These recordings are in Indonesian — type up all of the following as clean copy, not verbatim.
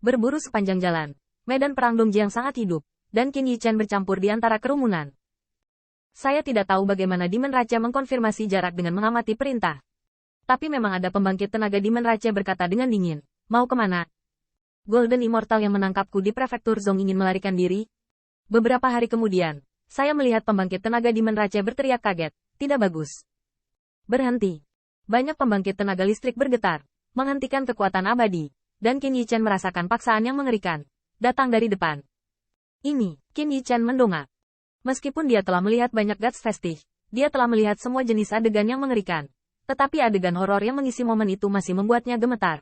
Berburu sepanjang jalan. Medan perang Dongjiang sangat hidup, dan Qin Yichen bercampur di antara kerumunan. Saya tidak tahu bagaimana Demon Raja mengkonfirmasi jarak dengan mengamati perintah. Tapi memang ada pembangkit tenaga Demon Raja berkata dengan dingin, "Mau kemana?" Golden Immortal yang menangkapku di prefektur Zong ingin melarikan diri. Beberapa hari kemudian, saya melihat pembangkit tenaga Demon Raja berteriak kaget, "Tidak bagus. Berhenti." Banyak pembangkit tenaga listrik bergetar, menghentikan kekuatan abadi, dan Qin Yichen merasakan paksaan yang mengerikan datang dari depan. Ini, Qin Yichen mendongak. Meskipun dia telah melihat banyak Guts Vestige, dia telah melihat semua jenis adegan yang mengerikan. Tetapi adegan horor yang mengisi momen itu masih membuatnya gemetar.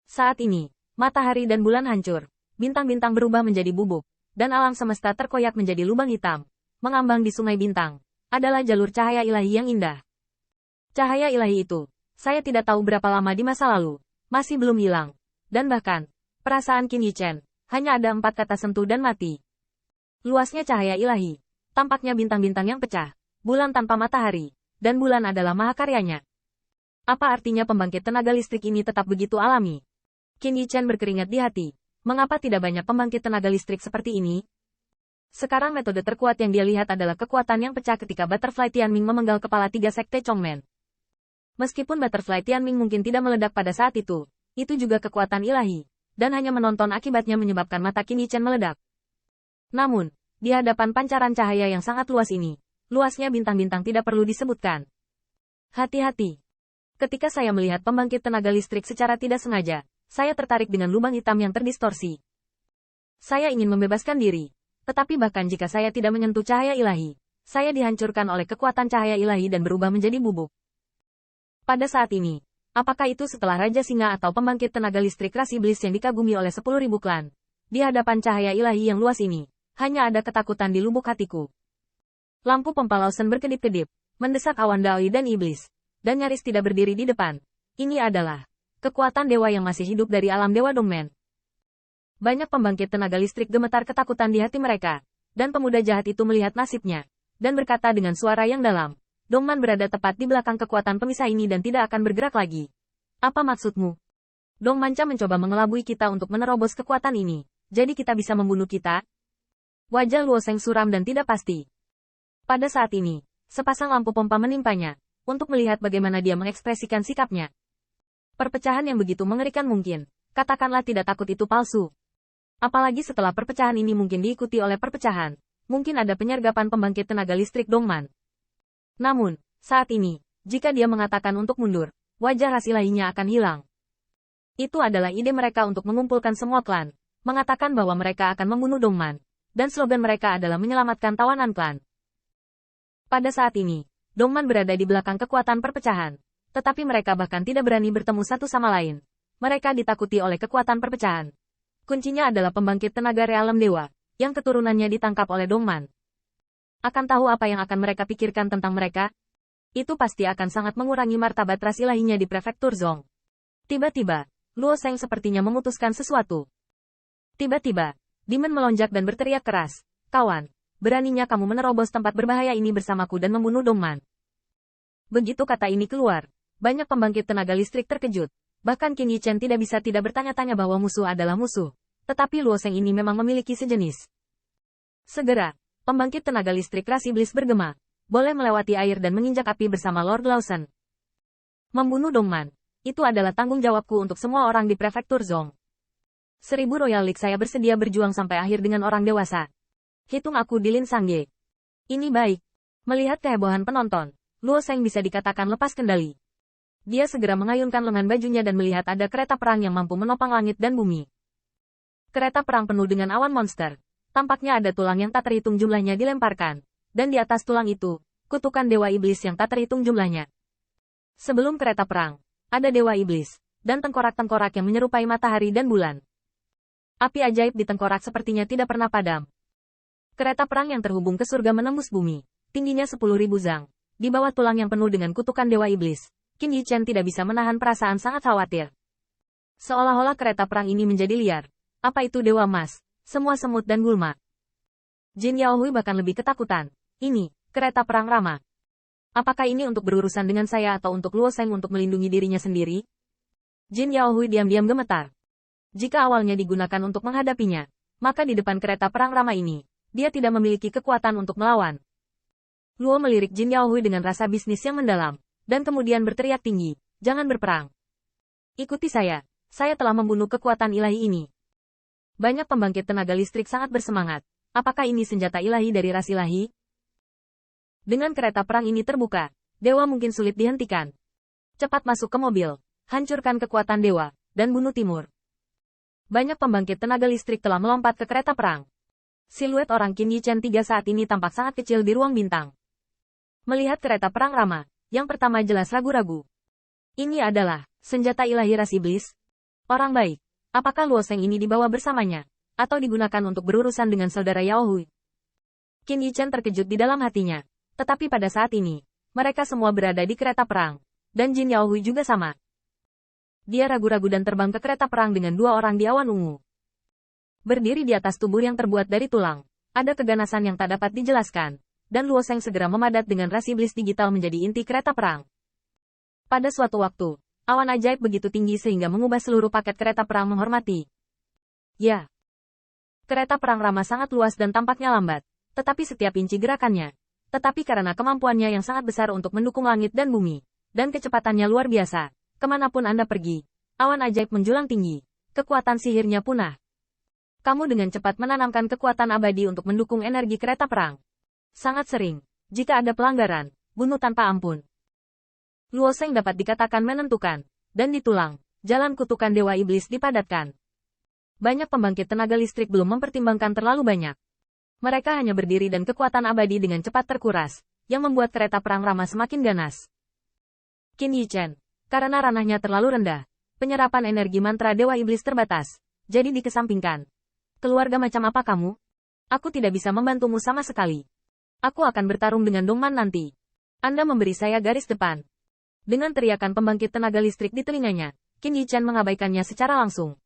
Saat ini, matahari dan bulan hancur, bintang-bintang berubah menjadi bubuk, dan alam semesta terkoyak menjadi lubang hitam. Mengambang di sungai bintang, adalah jalur cahaya ilahi yang indah. Cahaya ilahi itu, saya tidak tahu berapa lama di masa lalu, masih belum hilang. Dan bahkan, perasaan Qin Yichen, hanya ada 4 kata sentuh dan mati. Luasnya cahaya ilahi, tampaknya bintang-bintang yang pecah, bulan tanpa matahari, dan bulan adalah mahakaryanya. Apa artinya pembangkit tenaga listrik ini tetap begitu alami? Qin Yichen berkeringat di hati. Mengapa tidak banyak pembangkit tenaga listrik seperti ini? Sekarang metode terkuat yang dia lihat adalah kekuatan yang pecah ketika Butterfly Tianming memenggal kepala 3 sekte Chongmen. Meskipun Butterfly Tianming mungkin tidak meledak pada saat itu juga kekuatan ilahi, dan hanya menonton akibatnya menyebabkan mata Qin Yichen meledak. Namun, di hadapan pancaran cahaya yang sangat luas ini, luasnya bintang-bintang tidak perlu disebutkan. Hati-hati. Ketika saya melihat pembangkit tenaga listrik secara tidak sengaja, saya tertarik dengan lubang hitam yang terdistorsi. Saya ingin membebaskan diri, tetapi bahkan jika saya tidak menyentuh cahaya ilahi, saya dihancurkan oleh kekuatan cahaya ilahi dan berubah menjadi bubuk. Pada saat ini, apakah itu setelah Raja Singa atau pembangkit tenaga listrik ras iblis yang dikagumi oleh 10.000 klan? Di hadapan cahaya ilahi yang luas ini, hanya ada ketakutan di lubuk hatiku. Lampu pompa Lawson berkedip-kedip, mendesak awan Daoi dan iblis, dan nyaris tidak berdiri di depan. Ini adalah kekuatan dewa yang masih hidup dari alam dewa Dongmen. Banyak pembangkit tenaga listrik gemetar ketakutan di hati mereka, dan pemuda jahat itu melihat nasibnya, dan berkata dengan suara yang dalam, "Dongman berada tepat di belakang kekuatan pemisah ini dan tidak akan bergerak lagi. Apa maksudmu? Dongmanca mencoba mengelabui kita untuk menerobos kekuatan ini, jadi kita bisa membunuh kita?" Wajah Luo Sheng suram dan tidak pasti. Pada saat ini, sepasang lampu pompa menimpanya, untuk melihat bagaimana dia mengekspresikan sikapnya. Perpecahan yang begitu mengerikan mungkin, katakanlah tidak takut itu palsu. Apalagi setelah perpecahan ini mungkin diikuti oleh perpecahan, mungkin ada penyergapan pembangkit tenaga listrik Dongman. Namun, saat ini, jika dia mengatakan untuk mundur, wajah ras ilahinya akan hilang. Itu adalah ide mereka untuk mengumpulkan semua klan, mengatakan bahwa mereka akan membunuh Dongman, dan slogan mereka adalah menyelamatkan tawanan klan. Pada saat ini, Dongman berada di belakang kekuatan perpecahan, tetapi mereka bahkan tidak berani bertemu satu sama lain. Mereka ditakuti oleh kekuatan perpecahan. Kuncinya adalah pembangkit tenaga realem dewa, yang keturunannya ditangkap oleh Dongman. Akan tahu apa yang akan mereka pikirkan tentang mereka? Itu pasti akan sangat mengurangi martabat ras ilahinya di prefektur Zong. Tiba-tiba, Luo Sheng sepertinya memutuskan sesuatu. Tiba-tiba, Demon melonjak dan berteriak keras, "Kawan, beraninya kamu menerobos tempat berbahaya ini bersamaku dan membunuh Dongman." Begitu kata ini keluar, banyak pembangkit tenaga listrik terkejut. Bahkan Qin Yichen tidak bisa tidak bertanya-tanya bahwa musuh adalah musuh. Tetapi Luo Sheng ini memang memiliki sejenis. Segera, pembangkit tenaga listrik ras iblis bergema, boleh melewati air dan menginjak api bersama Lord Lawson. Membunuh Dongman, itu adalah tanggung jawabku untuk semua orang di prefektur Zong. 1000 Royal League saya bersedia berjuang sampai akhir dengan orang dewasa. Hitung aku di Lin Sangye. Ini baik. Melihat kehebohan penonton, Luo Sheng bisa dikatakan lepas kendali. Dia segera mengayunkan lengan bajunya dan melihat ada kereta perang yang mampu menopang langit dan bumi. Kereta perang penuh dengan awan monster. Tampaknya ada tulang yang tak terhitung jumlahnya dilemparkan. Dan di atas tulang itu, kutukan dewa iblis yang tak terhitung jumlahnya. Sebelum kereta perang, ada dewa iblis, dan tengkorak-tengkorak yang menyerupai matahari dan bulan. Api ajaib di tengkorak sepertinya tidak pernah padam. Kereta perang yang terhubung ke surga menembus bumi, tingginya 10.000 zang. Di bawah tulang yang penuh dengan kutukan dewa iblis, Qin Yichen tidak bisa menahan perasaan sangat khawatir. Seolah-olah kereta perang ini menjadi liar. Apa itu dewa emas, semua semut dan gulma. Jin Yaohui bahkan lebih ketakutan. Ini, kereta perang Rama. Apakah ini untuk berurusan dengan saya atau untuk Luo Sheng untuk melindungi dirinya sendiri? Jin Yaohui diam-diam gemetar. Jika awalnya digunakan untuk menghadapinya, maka di depan kereta perang Rama ini, dia tidak memiliki kekuatan untuk melawan. Luo melirik Jin Yaohui dengan rasa bisnis yang mendalam, dan kemudian berteriak tinggi, "Jangan berperang. Ikuti saya telah membunuh kekuatan ilahi ini." Banyak pembangkit tenaga listrik sangat bersemangat. Apakah ini senjata ilahi dari ras ilahi? Dengan kereta perang ini terbuka, dewa mungkin sulit dihentikan. Cepat masuk ke mobil, hancurkan kekuatan dewa, dan bunuh Timur. Banyak pembangkit tenaga listrik telah melompat ke kereta perang. Siluet orang Qin Yichen III saat ini tampak sangat kecil di ruang bintang. Melihat kereta perang Rama, yang pertama jelas ragu-ragu. Ini adalah senjata ilahi ras iblis. Orang baik, apakah Luo Sheng ini dibawa bersamanya, atau digunakan untuk berurusan dengan saudara Yaohui? Qin Yichen terkejut di dalam hatinya. Tetapi pada saat ini, mereka semua berada di kereta perang, dan Jin Yaohui juga sama. Dia ragu-ragu dan terbang ke kereta perang dengan dua orang di awan ungu. Berdiri di atas tubuh yang terbuat dari tulang, ada keganasan yang tak dapat dijelaskan, dan Luo Sheng segera memadat dengan ras iblis digital menjadi inti kereta perang. Pada suatu waktu, awan ajaib begitu tinggi sehingga mengubah seluruh paket kereta perang menghormati. Ya. Kereta perang Rama sangat luas dan tampaknya lambat, tetapi setiap inci gerakannya. Tetapi karena kemampuannya yang sangat besar untuk mendukung langit dan bumi, dan kecepatannya luar biasa, kemanapun Anda pergi, awan ajaib menjulang tinggi, kekuatan sihirnya punah. Kamu dengan cepat menanamkan kekuatan abadi untuk mendukung energi kereta perang. Sangat sering, jika ada pelanggaran, bunuh tanpa ampun. Luo Sheng dapat dikatakan menentukan, dan di tulang, jalan kutukan dewa iblis dipadatkan. Banyak pembangkit tenaga listrik belum mempertimbangkan terlalu banyak. Mereka hanya berdiri dan kekuatan abadi dengan cepat terkuras, yang membuat kereta perang Rama semakin ganas. Qin Yichen, karena ranahnya terlalu rendah, penyerapan energi mantra dewa iblis terbatas, jadi dikesampingkan. Keluarga macam apa kamu? Aku tidak bisa membantumu sama sekali. Aku akan bertarung dengan Dongman nanti. Anda memberi saya garis depan. Dengan teriakan pembangkit tenaga listrik di telinganya, Qin Yichen mengabaikannya secara langsung.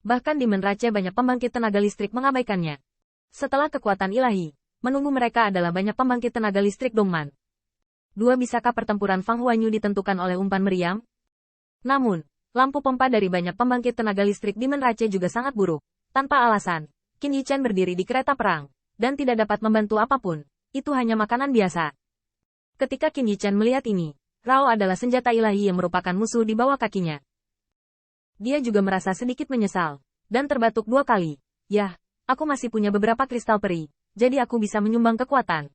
Bahkan di Menrace banyak pembangkit tenaga listrik mengabaikannya. Setelah kekuatan ilahi, menunggu mereka adalah banyak pembangkit tenaga listrik Dongman. Bisakah pertempuran Fang Huanyu ditentukan oleh umpan meriam? Namun, lampu pompa dari banyak pembangkit tenaga listrik di Menrace juga sangat buruk. Tanpa alasan, Qin Yichen berdiri di kereta perang, dan tidak dapat membantu apapun. Itu hanya makanan biasa. Ketika Qin Yichen melihat ini, Rao adalah senjata ilahi yang merupakan musuh di bawah kakinya. Dia juga merasa sedikit menyesal, dan terbatuk 2 kali. Yah. Aku masih punya beberapa kristal peri, jadi aku bisa menyumbang kekuatan.